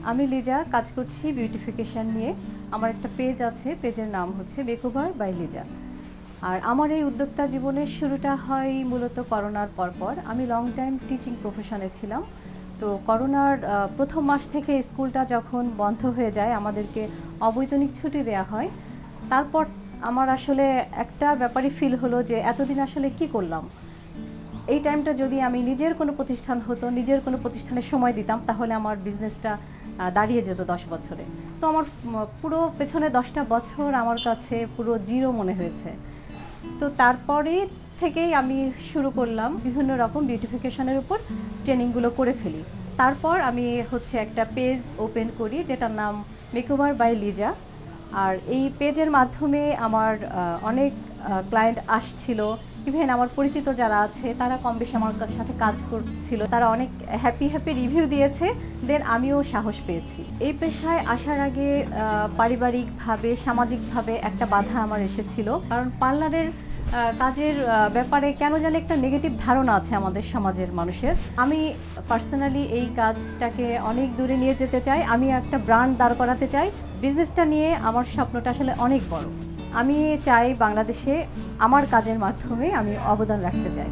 আমি লিজা কাজ করছি বিউটিফিকেশন নিয়ে। আমার একটা পেজ আছে, পেজের নাম হচ্ছে মেকওভার বাই লিজা। আর আমার এই উদ্যোক্তা জীবনের শুরুটা হয় মূলত করোনার পরপর। আমি লং টাইম টিচিং প্রফেশনে ছিলাম। তো করোনার প্রথম মাস থেকে স্কুলটা যখন বন্ধ হয়ে যায়, আমাদেরকে অবৈতনিক ছুটি দেওয়া হয়। তারপর আমার আসলে একটা ব্যাপারই ফিল হলো যে এতদিন আসলে কি করলাম। এই টাইমটা যদি আমি নিজের কোনো প্রতিষ্ঠান হতো, নিজের কোনো প্রতিষ্ঠানে সময় দিতাম, তাহলে আমার বিজনেসটা দাঁড়িয়ে যেত 10 বছরে। তো আমার পুরো পেছনে 10টা বছর আমার কাছে পুরো জিরো মনে হয়েছে। তো তারপরে থেকেই আমি শুরু করলাম বিভিন্ন রকম বিউটিফিকেশনের উপর ট্রেনিংগুলো করে ফেলি। তারপর আমি একটা পেজ ওপেন করি যেটার নাম মেকওভার বাই লিজা। আর এই পেজের মাধ্যমে আমার অনেক ক্লায়েন্ট আসছিল। ইভেন আমার পরিচিত যারা আছে তারা কম বেশি আমার সাথে কাজ করছিল, তারা অনেক হ্যাপি রিভিউ দিয়েছে। দেন আমিও সাহস পেয়েছি। এই পেশায় আসার আগে পারিবারিকভাবে, সামাজিকভাবে একটা বাধা আমার এসেছিল, কারণ পার্লারের কাজের ব্যাপারে কেন জানি একটা নেগেটিভ ধারণা আছে আমাদের সমাজের মানুষের। আমি পার্সোনালি এই কাজটাকে অনেক দূরে নিয়ে যেতে চাই। আমি একটা ব্র্যান্ড দাঁড় করাতে চাই। বিজনেসটা নিয়ে আমার স্বপ্নটা আসলে অনেক বড়। আমি চাই বাংলাদেশে আমার কাজের মাধ্যমে আমি অবদান রাখতে চাই।